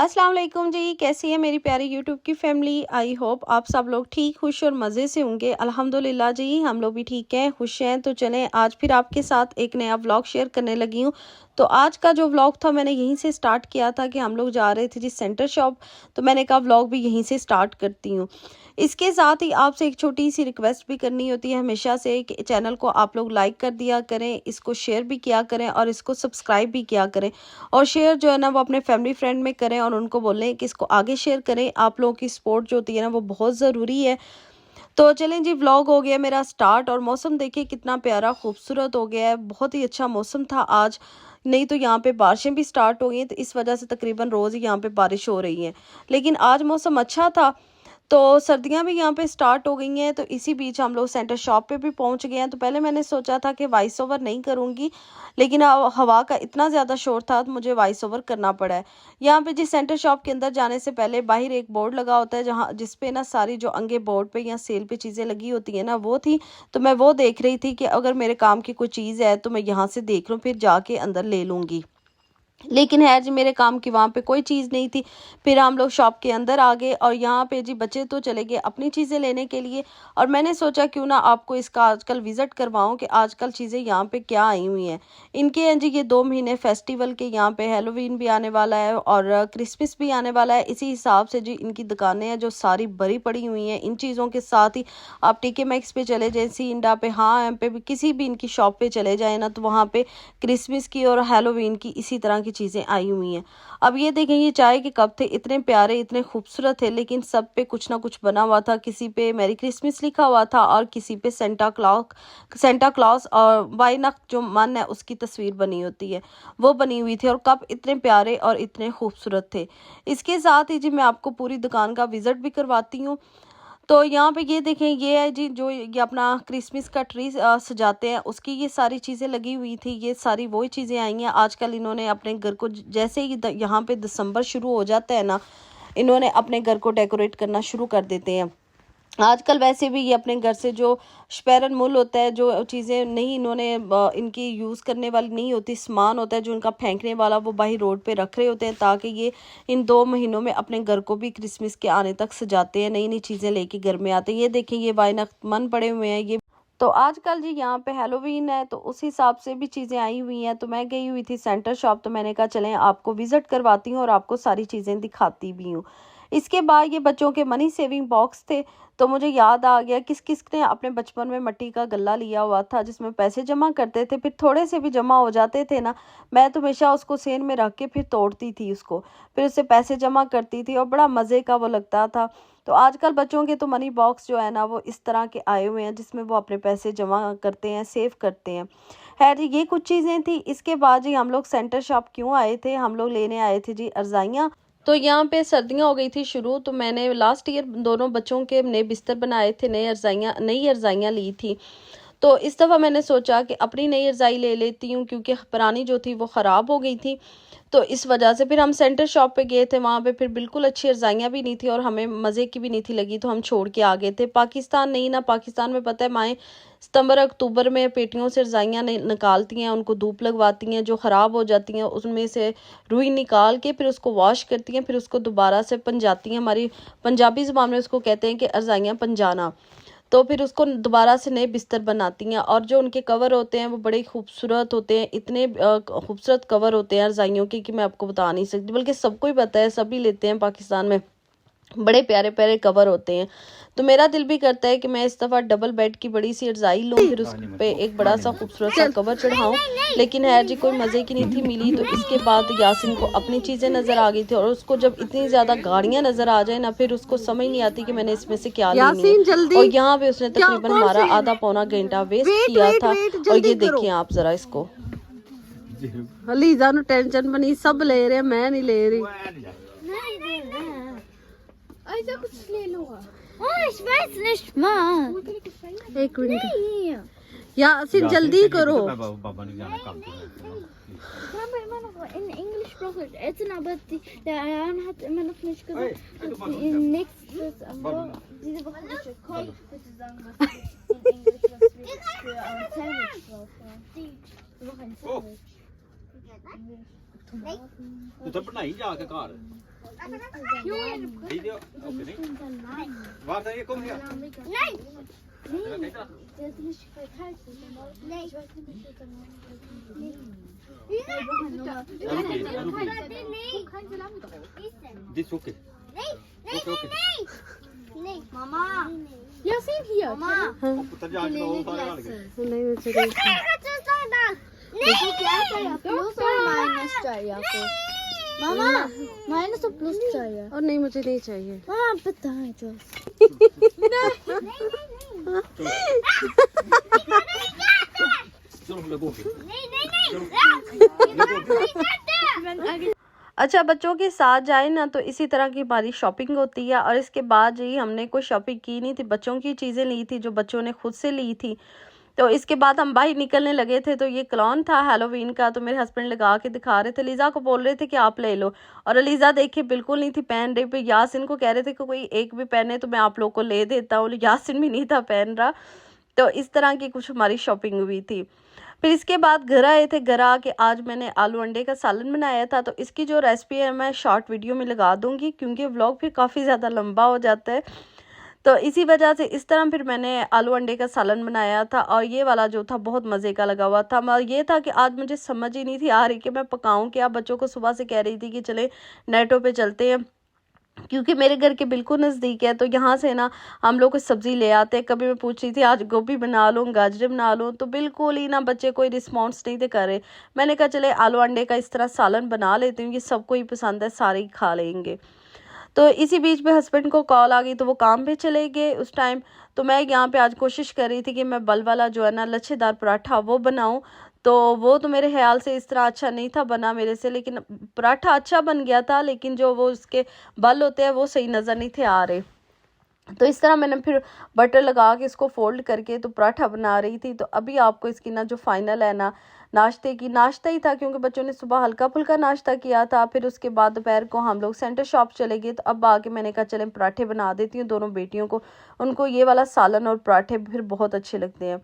अस्सलाम वालेकुम जी, कैसी है मेरी प्यारी यूट्यूब की फैमिली। आई होप आप सब लोग ठीक खुश और मज़े से होंगे। अल्हम्दुलिल्लाह जी, हम लोग भी ठीक हैं, खुश हैं। तो चलें आज फिर आपके साथ एक नया व्लॉग शेयर करने लगी हूँ। तो आज का जो व्लॉग था मैंने यहीं से स्टार्ट किया था कि हम लोग जा रहे थे जी सेंटर शॉप। तो मैंने कहा व्लॉग भी यहीं से स्टार्ट करती हूँ। इसके साथ ही आपसे एक छोटी सी रिक्वेस्ट भी करनी होती है हमेशा से कि चैनल को आप लोग लाइक कर दिया करें, इसको शेयर भी किया करें और इसको सब्सक्राइब भी किया करें। और शेयर जो है ना वो अपने फैमिली फ्रेंड में करें और उनको बोलें कि इसको आगे शेयर करें। आप लोगों की सपोर्ट जो होती है ना वो बहुत ज़रूरी है। तो चलें जी, व्लॉग हो गया मेरा स्टार्ट और मौसम देखिए कितना प्यारा खूबसूरत हो गया है। बहुत ही अच्छा मौसम था आज, नहीं तो यहाँ पे बारिशें भी स्टार्ट हो गई हैं, तो इस वजह से तकरीबन रोज़ ही यहाँ पे बारिश हो रही है। लेकिन आज मौसम अच्छा था। तो सर्दियाँ भी यहाँ पे स्टार्ट हो गई हैं। तो इसी बीच हम लोग सेंटर शॉप पे भी पहुँच गए हैं। तो पहले मैंने सोचा था कि वॉइस ओवर नहीं करूँगी, लेकिन हवा का इतना ज़्यादा शोर था तो मुझे वॉइस ओवर करना पड़ा है। यहाँ पे जिस सेंटर शॉप के अंदर जाने से पहले बाहर एक बोर्ड लगा होता है जहाँ जिस पे ना सारी जो आगे बोर्ड पे या सेल पे चीज़ें लगी होती हैं ना वो थी। तो मैं वो देख रही थी कि अगर मेरे काम की कोई चीज़ है तो मैं यहाँ से देख लूँ, फिर जाके अंदर ले लूँगी। लेकिन है जी, मेरे काम की वहाँ पे कोई चीज़ नहीं थी। फिर हम लोग शॉप के अंदर आ गए और यहाँ पे जी बच्चे तो चले गए अपनी चीज़ें लेने के लिए। और मैंने सोचा क्यों ना आपको इसका आजकल विज़िट करवाऊँ कि आजकल चीज़ें यहाँ पे क्या आई हुई हैं। इनके हैं जी ये 2 महीने फेस्टिवल के, यहाँ पे हैलोवीन भी आने वाला है और क्रिसमस भी आने वाला है। इसी हिसाब से जी इनकी दुकानें हैं जो सारी भरी पड़ी हुई हैं इन चीज़ों के साथ ही। आप टीके मैक्स पे चले जाएँ, सी इंडा पे, हाँ एम पे भी, किसी भी इनकी शॉप पे चले जाए ना तो वहाँ पे क्रिसमस की और हैलोवीन की इसी तरह की चीज़ें आई हुई हैं। अब ये देखें, ये चाय के कप थे, इतने प्यारे इतने खूबसूरत थे, लेकिन सब पे कुछ ना कुछ बना हुआ था। किसी पे मैरी क्रिसमस लिखा हुआ था और किसी पे सेंटा क्लॉज और वाइनक जो मन है उसकी तस्वीर बनी होती है वो बनी हुई थी। और कप इतने प्यारे और इतने खूबसूरत थे। इसके साथ ही जी मैं आपको पूरी दुकान का विज़िट भी करवाती हूँ। तो यहाँ पे ये देखें, ये है जी जो ये अपना क्रिसमस का ट्री सजाते हैं उसकी ये सारी चीज़ें लगी हुई थी। ये सारी वही चीज़ें आई हैं आजकल। इन्होंने अपने घर को जैसे ही यहाँ पे दिसंबर शुरू हो जाता है ना, इन्होंने अपने घर को डेकोरेट करना शुरू कर देते हैं। आजकल वैसे भी ये अपने घर से जो स्पेरन मूल होता है, जो चीज़ें नहीं इन्होंने इनकी यूज़ करने वाली नहीं होती, सामान होता है जो इनका फेंकने वाला, वो बाहर रोड पे रख रहे होते हैं ताकि ये इन 2 महीनों में अपने घर को भी क्रिसमस के आने तक सजाते हैं, नई नई चीज़ें लेके घर में आते हैं। ये देखें, ये बाइनकमन पड़े हुए हैं ये। तो आजकल जी यहाँ पे हैलोवीन है तो उस हिसाब से भी चीज़ें आई हुई हैं। तो मैं गई हुई थी सेंटर शॉप, तो मैंने कहा चलें आपको विज़िट करवाती हूँ और आपको सारी चीज़ें दिखाती भी हूँ। इसके बाद ये बच्चों के मनी सेविंग बॉक्स थे। तो मुझे याद आ गया किस किस ने अपने बचपन में मिट्टी का गल्ला लिया हुआ था जिसमें पैसे जमा करते थे, फिर थोड़े से भी जमा हो जाते थे ना, मैं तो हमेशा उसको सेन में रख के फिर तोड़ती थी उसको, फिर उससे पैसे जमा करती थी और बड़ा मज़े का वो लगता था। तो आजकल बच्चों के तो मनी बॉक्स जो है ना वो इस तरह के आए हुए हैं जिसमें वो अपने पैसे जमा करते हैं, सेव करते हैं। है जी, ये कुछ चीज़ें थी। इसके बाद जी हम लोग सेंटर शॉप क्यों आए थे, हम लोग लेने आए थे जी रज़ाइयाँ। तो यहाँ पे सर्दियाँ हो गई थी शुरू, तो मैंने लास्ट ईयर दोनों बच्चों के नए बिस्तर बनाए थे, नई रज़ाइयाँ ली थी। तो इस दफ़ा मैंने सोचा कि अपनी नई रज़ाई ले लेती हूँ क्योंकि पुरानी जो थी वो ख़राब हो गई थी। तो इस वजह से फिर हम सेंटर शॉप पे गए थे, वहाँ पे फिर बिल्कुल अच्छी रज़ाइयाँ भी नहीं थी और हमें मज़े की भी नहीं थी लगी, तो हम छोड़ के आ गए थे। पाकिस्तान नहीं ना, पाकिस्तान में पता है माएँ सितंबर अक्टूबर में पेटियों से रज़ाइयाँ निकालती हैं, उनको धूप लगवाती हैं, जो ख़राब हो जाती हैं उसमें से रुई निकाल के फिर उसको वॉश करती हैं, फिर उसको दोबारा से पंजाती हैं। हमारी पंजाबी ज़ुबान में उसको कहते हैं कि रज़ाइयाँ पंजाना। तो फिर उसको दोबारा से नए बिस्तर बनाती हैं और जो उनके कवर होते हैं वो बड़े खूबसूरत होते हैं। इतने खूबसूरत कवर होते हैं रज़ाइयों के कि मैं आपको बता नहीं सकती, बल्कि सबको ही पता है, सभी लेते हैं पाकिस्तान में। बड़े प्यारे प्यारे कवर होते हैं। तो मेरा दिल भी करता है कि मैं इस दफ़ा डबल बेड की बड़ी सी रज़ाई लूँ, फिर उस पे एक बड़ा सा खूबसूरत सा कवर चढ़ाऊँ। लेकिन है जी कोई मज़े की नहीं थी मिली। तो इसके बाद यासिन को अपनी चीज़ें नज़र आ गई थी और उसको जब इतनी ज़्यादा गाड़ियाँ नज़र आ जाए ना, फिर उसको समझ नहीं आती कि मैंने इसमें से क्या लेनी है। और यहाँ पे उसने तकरीबन हमारा आधा पौना घंटा वेस्ट किया था। और ये देखिए आप ज़रा इसको, लीजा नु टेंशन बनी, सब ले रहे, मैं नहीं ले रही। ऐसा कुछ ले लूंगा। ich weiß nicht mal। एक मिनट यासिन जल्दी करो। In English gesprochen. Aber der Jan hat immer noch nicht gesagt, dass die nächstes diese Woche nicht kommt. Bitte sagen, was in Englisch was wir für Sandwich brauchen. Die Woche ein Sandwich। तू तो बनाई जाके घर Video. Oké, nee. Waar ben je? Kom hier. Nein! Ja, kijk dan. Der ist nicht verkalkt. Nee, ich weiß nicht, was das Dit is oké. Nee, Mama. Yasin here Mama. Putar जाने दो वो सारे वाले के। नहीं मुझे नहीं Nee, क्या प्लस और माइनस चाहिए आपको? मामा, माइनस और प्लस चाहिए। और नहीं मुझे नहीं चाहिए मामा पता है जो। चलो लगो के। अच्छा, बच्चों के साथ जाए ना तो इसी तरह की हमारी शॉपिंग होती है। और इसके बाद जी हमने कोई शॉपिंग की नहीं थी, बच्चों की चीज़ें ली थी जो बच्चों ने खुद से ली थी। तो इसके बाद हम बाहर निकलने लगे थे तो ये क्लॉन था हैलोवीन का, तो मेरे हस्बैंड लगा के दिखा रहे थे। लीज़ा को बोल रहे थे कि आप ले लो, और लीज़ा देखिए बिल्कुल नहीं थी पहन रही। फिर यासिन को कह रहे थे कि कोई एक भी पहने तो मैं आप लोग को ले देता हूँ, यासिन भी नहीं था पहन रहा। तो इस तरह की कुछ हमारी शॉपिंग हुई थी। फिर इसके बाद घर आए थे, घर आके आज मैंने आलू अंडे का सालन बनाया था। तो इसकी जो रेसिपी है मैं शॉर्ट वीडियो में लगा दूंगी क्योंकि व्लॉग फिर काफ़ी ज़्यादा लंबा हो जाता है। तो इसी वजह से इस तरह फिर मैंने आलू अंडे का सालन बनाया था, और ये वाला जो था बहुत मज़े का लगा हुआ था। मगर ये था कि आज मुझे समझ ही नहीं थी आ रही कि मैं पकाऊं क्या। बच्चों को सुबह से कह रही थी कि चले नेटो पे चलते हैं, क्योंकि मेरे घर के बिल्कुल नज़दीक है। तो यहाँ से ना हम लोग कुछ सब्ज़ी ले आते हैं। कभी मैं पूछ रही थी आज गोभी बना लूँ, गाजर बना लूँ, तो बिल्कुल ही ना बच्चे कोई रिस्पॉन्स नहीं थे कर रहे। मैंने कहा चले आलू अंडे का इस तरह सालन बना लेती हूँ, ये सबको ही पसंद है, सारे ही खा लेंगे। तो इसी बीच में हस्बैंड को कॉल आ गई तो वो काम पे चले गए उस टाइम। तो मैं यहाँ पे आज कोशिश कर रही थी कि मैं बल वाला जो है ना लच्छेदार पराठा वो बनाऊँ। तो वो तो मेरे ख्याल से इस तरह अच्छा नहीं था बना मेरे से, लेकिन पराठा अच्छा बन गया था, लेकिन जो वो उसके बल होते हैं वो सही नज़र नहीं थे आ रहे। तो इस तरह मैंने फिर बटर लगा के इसको फोल्ड करके तो पराठा बना रही थी। तो अभी आपको इसकी ना जो फाइनल है ना नाश्ता ही था, क्योंकि बच्चों ने सुबह हल्का फुल्का नाश्ता किया था। फिर उसके बाद दोपहर को हम लोग सेंटर शॉप चले गए। तो अब आके मैंने कहा चलें पराठे बना देती हूँ दोनों बेटियों को, उनको ये वाला सालन और पराठे फिर बहुत अच्छे लगते हैं।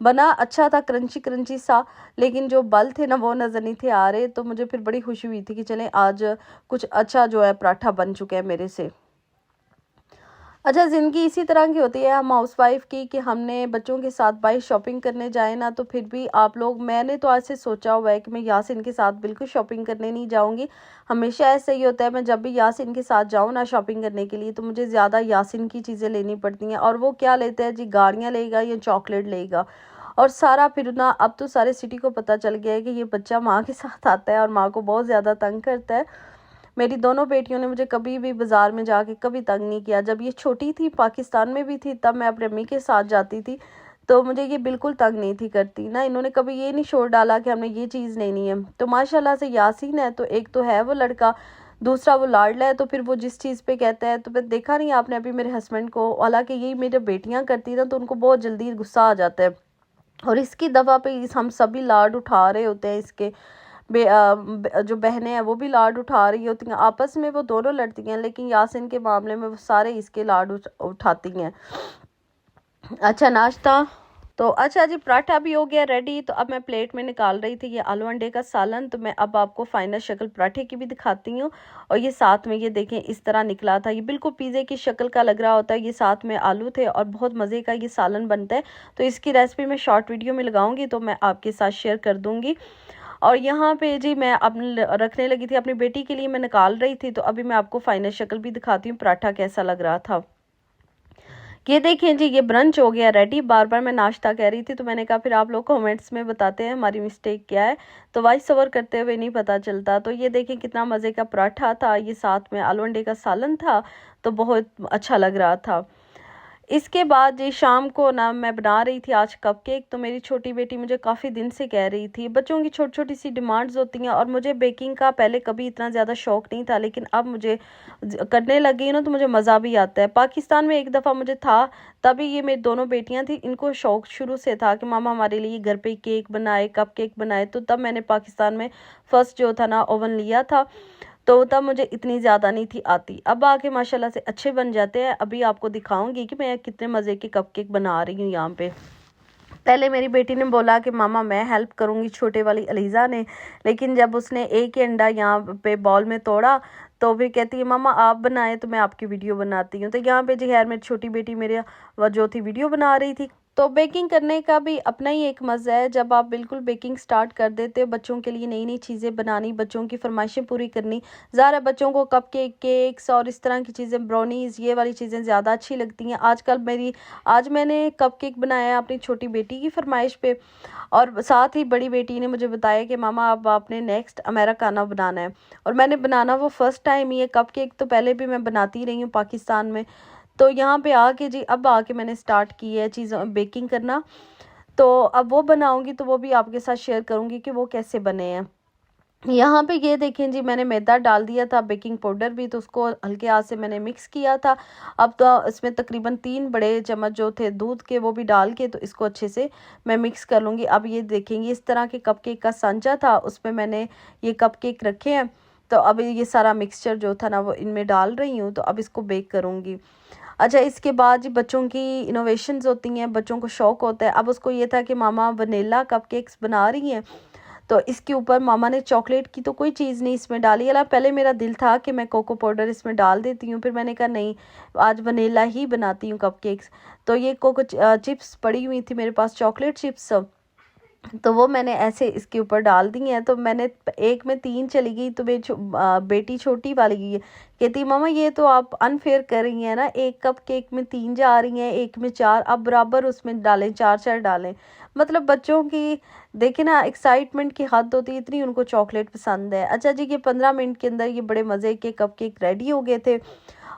बना अच्छा था, क्रंची क्रंची सा, लेकिन जो बल थे ना वो नज़र नहीं थे आ रहे। तो मुझे फिर बड़ी खुशी हुई थी कि चलें आज कुछ अच्छा जो है पराठा बन चुका है मेरे से। अच्छा, ज़िंदगी इसी तरह की होती है हम हाउसवाइफ की कि हमने बच्चों के साथ बाहर शॉपिंग करने जाए ना, तो फिर भी आप लोग, मैंने तो आज से सोचा हुआ है कि मैं यासिन के साथ बिल्कुल शॉपिंग करने नहीं जाऊंगी। हमेशा ऐसा ही होता है, मैं जब भी यासिन के साथ जाऊँ ना शॉपिंग करने के लिए तो मुझे ज़्यादा यासिन की चीज़ें लेनी पड़ती हैं। और वो क्या लेता है जी, गाड़ियाँ लेगा या चॉकलेट लेगा। और सारा फिर ना अब तो सारे सिटी को पता चल गया है कि ये बच्चा माँ के साथ आता है और माँ को बहुत ज़्यादा तंग करता है। मेरी दोनों बेटियों ने मुझे कभी भी बाज़ार में जाके कभी तंग नहीं किया। जब ये छोटी थी, पाकिस्तान में भी थी, तब मैं अपने अम्मी के साथ जाती थी तो मुझे ये बिल्कुल तंग नहीं थी करती ना। इन्होंने कभी ये नहीं शोर डाला कि हमने ये चीज़ लेनी है। तो माशाल्लाह से यासीन है तो एक तो है वो लड़का, दूसरा वो लाडला है। तो फिर वो जिस चीज़ पे कहता है, तो फिर देखा नहीं आपने अभी मेरे हस्बैंड को, हालांकि यही मेरी बेटियाँ करती ना तो उनको बहुत जल्दी गुस्सा आ जाता है। और इसकी दफ़ा पे हम सभी लाड उठा रहे होते हैं इसके। जो बहनें हैं वो भी लाड उठा रही होती हैं, आपस में वो दोनों लड़ती हैं, लेकिन यासिन के मामले में वो सारे इसके लाड उठाती हैं। अच्छा, नाश्ता तो अच्छा जी, पराठा भी हो गया रेडी। तो अब मैं प्लेट में निकाल रही थी ये आलू अंडे का सालन। तो मैं अब आपको फाइनल शक्ल पराठे की भी दिखाती हूँ। और ये साथ में ये देखें इस तरह निकला था, ये बिल्कुल पिज़्ज़े की शक्ल का लग रहा होता है। ये साथ में आलू थे और बहुत मज़े का ये सालन बनता है। तो इसकी रेसिपी मैं शॉर्ट वीडियो में लगाऊंगी तो मैं आपके साथ शेयर कर दूँगी। और यहाँ पे जी मैं अपने रखने लगी थी, अपनी बेटी के लिए मैं निकाल रही थी। तो अभी मैं आपको फाइनल शक्ल भी दिखाती हूँ पराठा कैसा लग रहा था। ये देखें जी, ये ब्रंच हो गया रेडी। बार बार मैं नाश्ता कह रही थी तो मैंने कहा फिर आप लोग कमेंट्स में बताते हैं हमारी मिस्टेक क्या है, तो वॉइस ओवर करते हुए नहीं पता चलता। तो ये देखें कितना मज़े का पराठा था, ये साथ में आलू अंडे का सालन था, तो बहुत अच्छा लग रहा था। इसके बाद जी शाम को ना मैं बना रही थी आज कपकेक। तो मेरी छोटी बेटी मुझे काफ़ी दिन से कह रही थी, बच्चों की छोटी छोटी सी डिमांड्स होती हैं। और मुझे बेकिंग का पहले कभी इतना ज़्यादा शौक़ नहीं था, लेकिन अब मुझे करने लगी ना तो मुझे मज़ा भी आता है। पाकिस्तान में एक दफ़ा मुझे था, तभी ये मेरी दोनों बेटियां थी, इनको शौक़ शुरू से था कि मामा हमारे लिए घर पे केक बनाए, कपकेक बनाए। तो तब मैंने पाकिस्तान में फ़र्स्ट जो था ना ओवन लिया था, तो तब मुझे इतनी ज़्यादा नहीं थी आती। अब आके माशाल्लाह से अच्छे बन जाते हैं। अभी आपको दिखाऊंगी कि मैं कितने मज़े के कपकेक बना रही हूँ यहाँ पे। पहले मेरी बेटी ने बोला कि मामा मैं हेल्प करूँगी, छोटे वाली अलीज़ा ने, लेकिन जब उसने एक ही अंडा यहाँ पे बॉल में तोड़ा तो फिर कहती है मामा आप बनाएं तो मैं आपकी वीडियो बनाती हूँ। तो यहाँ पे जो खैर मेरी छोटी बेटी मेरे वो जो थी वीडियो बना रही थी। तो बेकिंग करने का भी अपना ही एक मज़ा है, जब आप बिल्कुल बेकिंग स्टार्ट कर देते हो, बच्चों के लिए नई नई चीज़ें बनानी, बच्चों की फरमाइशें पूरी करनी। ज़्यादा बच्चों को कप केक्स और इस तरह की चीज़ें, ब्राउनीज़, ये वाली चीज़ें ज़्यादा अच्छी लगती हैं। आज मैंने कप केक बनाया है अपनी छोटी बेटी की फरमाइश पे, और साथ ही बड़ी बेटी ने मुझे बताया कि मामा अब आपने नेक्स्ट अमेरिकाना बनाना है। और मैंने बनाना वो फ़र्स्ट टाइम ही है। कप केक तो पहले भी मैं बनाती रही हूँ पाकिस्तान में, तो यहाँ पे आके जी अब आके मैंने स्टार्ट की है चीज़ों बेकिंग करना। तो अब वो बनाऊंगी तो वो भी आपके साथ शेयर करूंगी कि वो कैसे बने हैं। यहाँ पे ये देखें जी, मैंने मैदा डाल दिया था, बेकिंग पाउडर भी, तो उसको हल्के हाथ से मैंने मिक्स किया था। अब तो इसमें तकरीबन 3 बड़े चम्मच जो थे दूध के वो भी डाल के, तो इसको अच्छे से मैं मिक्स कर लूँगी। अब ये देखेंगे इस तरह के कपकेक का सांचा था, उसमें मैंने ये कपकेक रखे हैं। तो अब ये सारा मिक्सचर जो था ना वो इनमें डाल रही हूँ, तो अब इसको बेक करूँगी। अच्छा, इसके बाद जी बच्चों की इनोवेशंस होती हैं, बच्चों को शौक़ होता है। अब उसको ये था कि मामा वनीला कपकेक्स बना रही हैं, तो इसके ऊपर मामा ने चॉकलेट की तो कोई चीज़ नहीं इसमें डाली। अला पहले मेरा दिल था कि मैं कोको पाउडर इसमें डाल देती हूँ, फिर मैंने कहा नहीं, आज वनीला ही बनाती हूँ कपकेक्स। तो ये कोको चिप्स पड़ी हुई थी मेरे पास, चॉकलेट चिप्स, तो वो मैंने ऐसे इसके ऊपर डाल दी हैं। तो मैंने एक में 3 चली गई, तो मेरी बेटी छोटी वाली गई है, कहती मामा ये तो आप अनफेयर कर रही हैं ना, एक कप केक में 3 जा रही हैं, एक में 4, अब बराबर उसमें डालें, 4 डालें। मतलब बच्चों की देखे ना एक्साइटमेंट की हद होती है, इतनी उनको चॉकलेट पसंद है। अच्छा जी, ये 15 मिनट के अंदर ये बड़े मज़े के कप केक रेडी हो गए थे,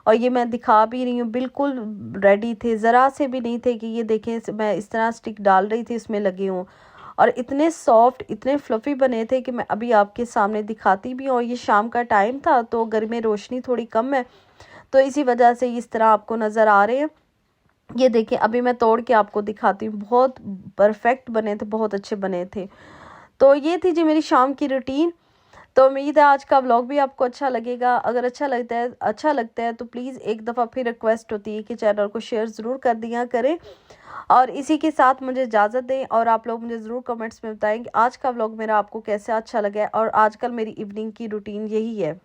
और ये मैं दिखा भी रही हूँ, बिल्कुल रेडी थे, ज़रा से भी नहीं थे कि ये देखें मैं इस तरह स्टिक डाल रही थी इसमें लगे हूँ। और इतने सॉफ्ट, इतने फ्लफ़ी बने थे कि मैं अभी आपके सामने दिखाती भी हूँ। और ये शाम का टाइम था, तो घर में रोशनी थोड़ी कम है, तो इसी वजह से इस तरह आपको नज़र आ रहे हैं। ये देखिए अभी मैं तोड़ के आपको दिखाती हूँ, बहुत परफेक्ट बने थे, बहुत अच्छे बने थे। तो ये थी जी मेरी शाम की रूटीन। तो उम्मीद है आज का व्लॉग भी आपको अच्छा लगेगा। अगर अच्छा लगता है तो प्लीज़ एक दफ़ा फिर रिक्वेस्ट होती है कि चैनल को शेयर ज़रूर कर दिया करें, और इसी के साथ मुझे इजाज़त दें। और आप लोग मुझे ज़रूर कमेंट्स में बताएं कि आज का व्लॉग मेरा आपको कैसे अच्छा लगा है, और आजकल मेरी इवनिंग की रूटीन यही है।